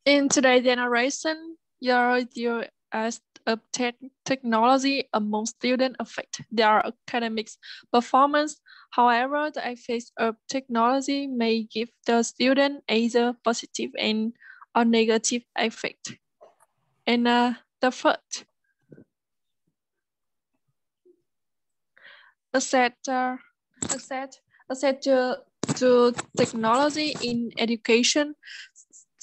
In today's generation, your use of technology among students affect their academic performance. However, the effects of technology may give the student either positive and or negative effect. And the first, asset, uh, asset, asset to technology in education.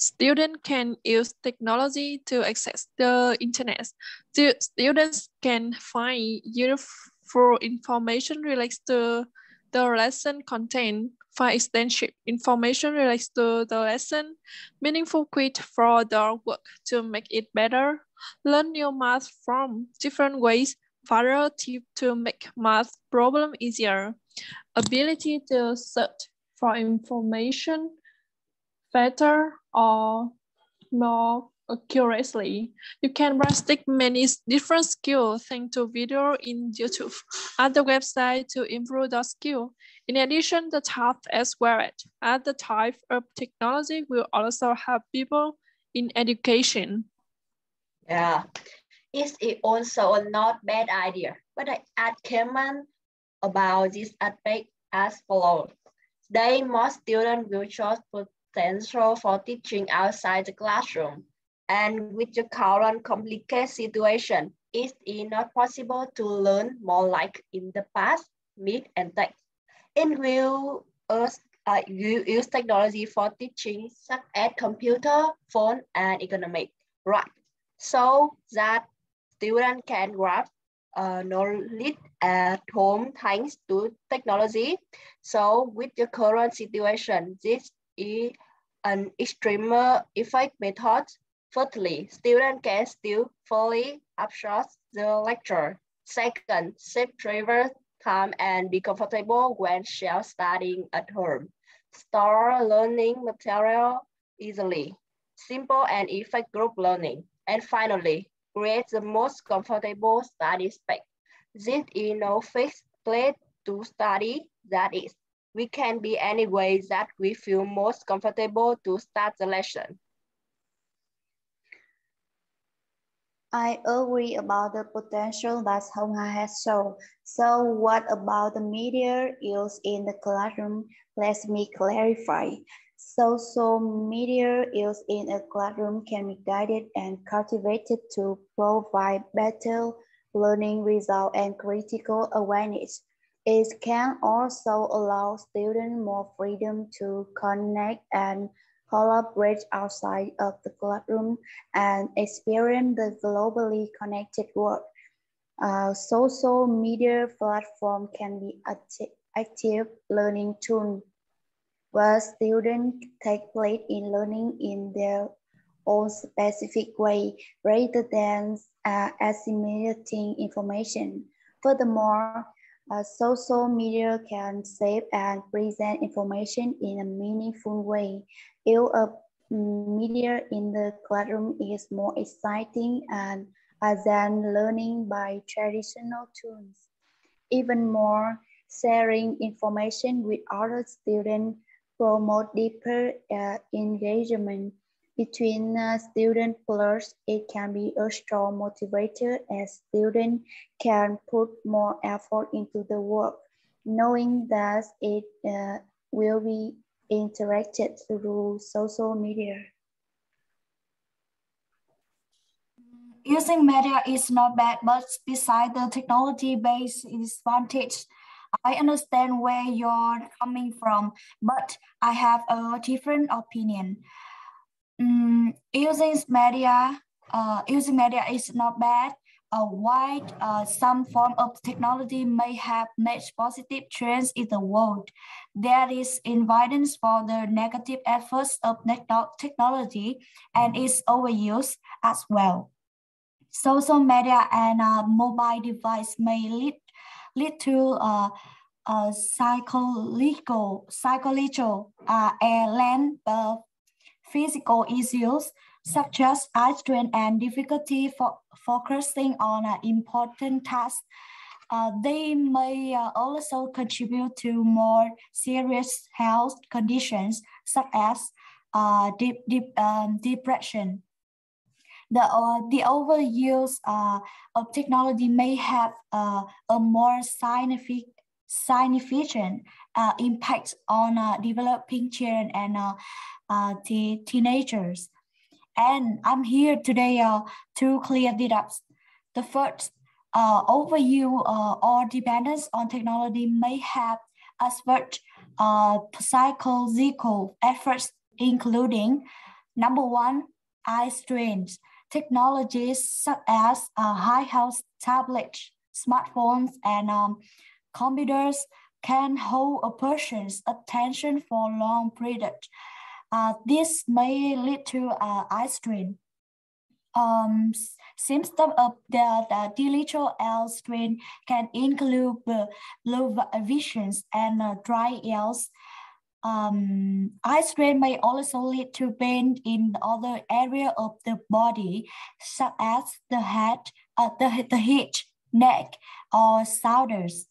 Students can use technology to access the internet. Students can find useful information related to the lesson content. For extensive information related to the lesson, meaningful quiz for their work to make it better. Learn new math from different ways. Further tip to make math problem easier. Ability to search for information better or more accurately. You can practice many different skills thanks to video in YouTube and the website to improve the skill. In addition, the type as well as the type of technology will also help people in education. Yeah, it's also a not bad idea, but I add comment about this aspect as follows. Today, most students will choose potential for teaching outside the classroom. And with the current complicated situation, it is not possible to learn more like in the past, meet and take. It will you use technology for teaching, such as computer, phone, and economic, right? So that students can grasp knowledge at home thanks to technology. So with the current situation, this is an extreme effect method. Firstly, students can still fully absorb the lecture. Second, save travel time and be comfortable when self-studying at home. Store learning material easily. Simple and effective group learning. And finally, create the most comfortable study space. This is no fixed place to study. That is, we can be any way that we feel most comfortable to start the lesson. I agree about the potential that Hongha has shown. So what about the media used in the classroom? Let me clarify. Social media used in a classroom can be guided and cultivated to provide better learning results and critical awareness. It can also allow students more freedom to connect and collaborate outside of the classroom and experience the globally connected world. Social media platform can be active learning tool where students take part in learning in their own specific way rather than assimilating information. Furthermore, social media can save and present information in a meaningful way. If a media in the classroom is more exciting and than learning by traditional tools. Even more, sharing information with other students promote deeper engagement between student plus it can be a strong motivator as students can put more effort into the work, knowing that it will be interacted through social media. Using media is not bad, but beside the technology-based disadvantage, I understand where you're coming from, but I have a different opinion. Using media is not bad. While some form of technology may have made positive trends in the world, there is evidence for the negative efforts of technology and its overuse as well. Social media and mobile device may lead to psychological and physical issues such as eye strain and difficulty for focusing on important tasks. They may also contribute to more serious health conditions such as depression. The overuse of technology may have a more significant impact on developing children and teenagers. And I'm here today to clear the ups. The first, overuse or dependence on technology may have adverse psychological efforts, including number one, eye strains. Technologies such as high-house tablets, smartphones, and computers can hold a person's attention for long periods. This may lead to eye strain. Symptoms of the digital eye strain can include low visions and dry eyes. Eye strain may also lead to pain in other areas of the body, such as the head, the neck, or shoulders.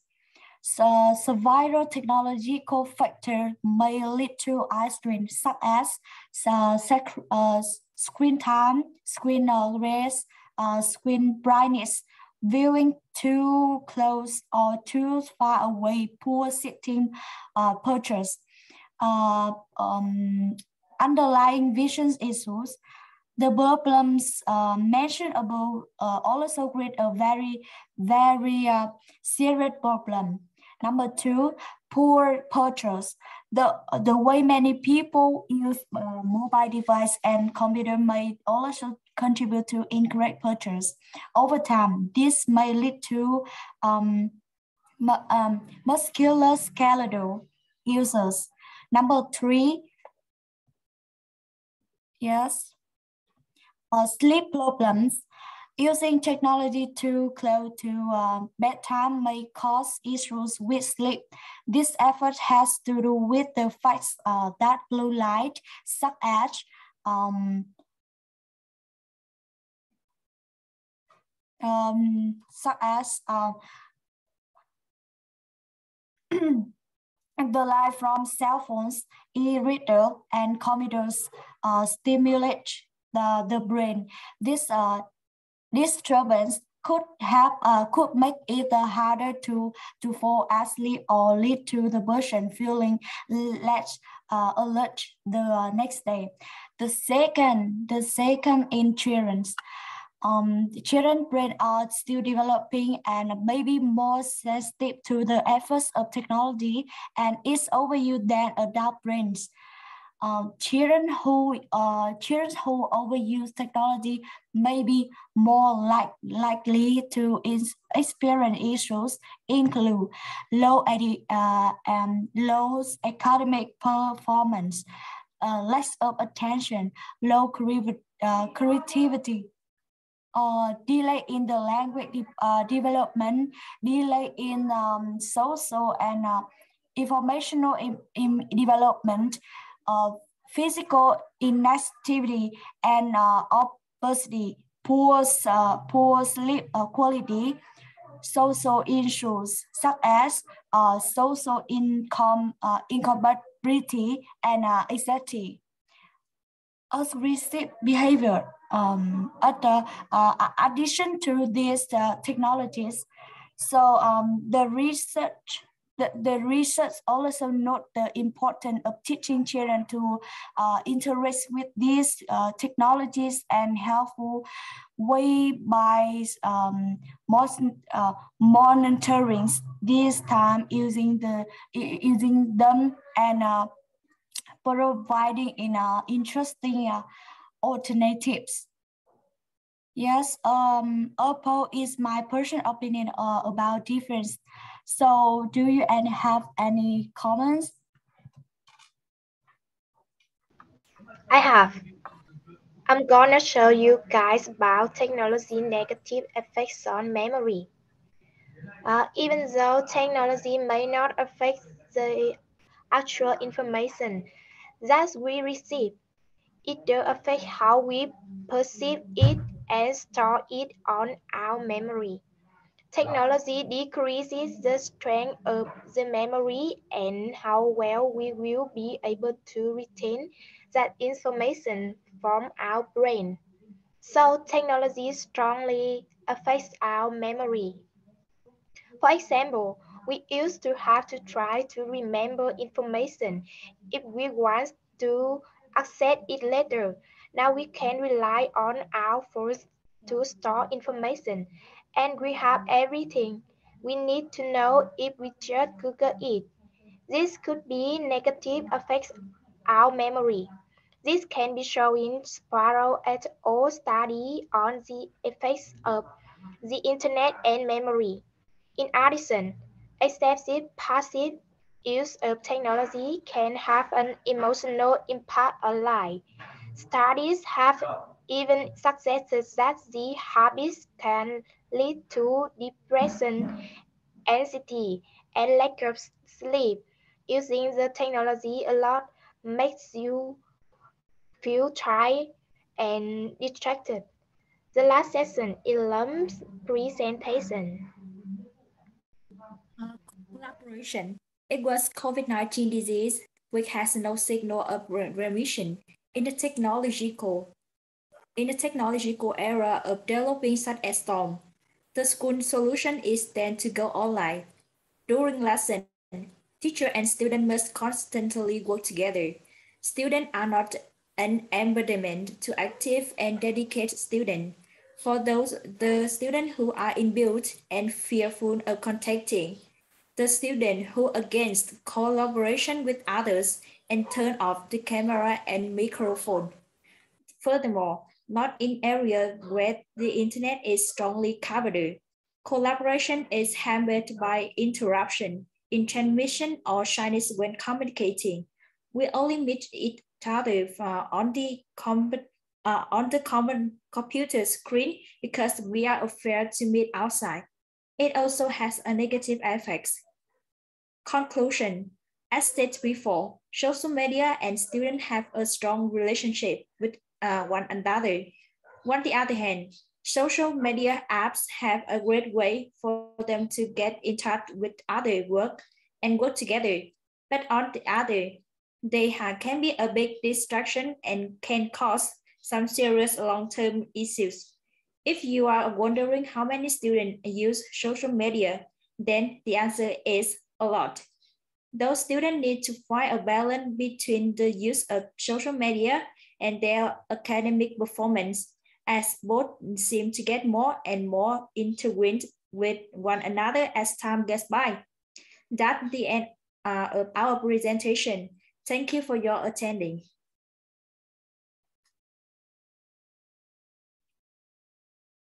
So several technological factors may lead to eye strain, such as screen time, screen rays, screen brightness, viewing too close or too far away, poor sitting postures, underlying vision issues. The problems mentioned above also create a very serious problem. Number two, poor postures. The way many people use mobile device and computer may also contribute to incorrect postures. Over time, this may lead to musculoskeletal users. Number three, yes, sleep problems. Using technology too close to bedtime may cause issues with sleep. This effort has to do with the fact that blue light, such as the light from cell phones, e-reader, and computers stimulate the brain. This disturbance could make it harder to fall asleep or lead to the person feeling less alert the next day. The second in children. Children's brains are still developing and may be more sensitive to the efforts of technology and its overuse than adult brains. Children who overuse technology may be more likely to experience issues include low academic performance, lack of attention, low creativity, delay in the language development, delay in social and informational development, physical inactivity, and obesity, poor sleep quality, social issues such as social incompatibility and anxiety. Aggressive behavior. Addition to these technologies, so the research also note the importance of teaching children to interact with these technologies and helpful way by monitoring this time using them and providing interesting alternatives. Yes, Oppo is my personal opinion about difference. So do you have any comments? I have. I'm gonna show you guys about technology negative effects on memory. Even though technology may not affect the actual information that we receive, it does affect how we perceive it and store it on our memory. Technology decreases the strength of the memory and how well we will be able to retain that information from our brain. So technology strongly affects our memory. For example, we used to have to try to remember information if we want to access it later. Now we can rely on our phones to store information, and we have everything we need to know if we just Google it. This could be negative effects our memory. This can be shown in Sparrow et al. Study on the effects of the internet and memory. In addition, excessive passive use of technology can have an emotional impact on life. Studies have even suggested that the habits can lead to depression, anxiety, and lack of sleep. Using the technology a lot makes you feel tired and distracted. The last session is Lum's presentation. Collaboration. It was COVID-19 disease, which has no signal of remission in the technological era of developing such as Storm. The school solution is then to go online. During lesson, teacher and student must constantly work together. Students are not an embodiment to active and dedicated students. For the students who are inbuilt and fearful of contacting, the student who against collaboration with others and turn off the camera and microphone. Furthermore, not in areas where the internet is strongly covered. Collaboration is hampered by interruption in transmission or shyness when communicating. We only meet each other on the common computer screen because we are afraid to meet outside. It also has a negative effects. Conclusion. As stated before, social media and students have a strong relationship with one another. On the other hand, social media apps have a great way for them to get in touch with other and work together. But on the other, they can be a big distraction and can cause some serious long-term issues. If you are wondering how many students use social media, then the answer is a lot. Those students need to find a balance between the use of social media and their academic performance, as both seem to get more and more intertwined with one another as time goes by. That's the end of our presentation. Thank you for your attending.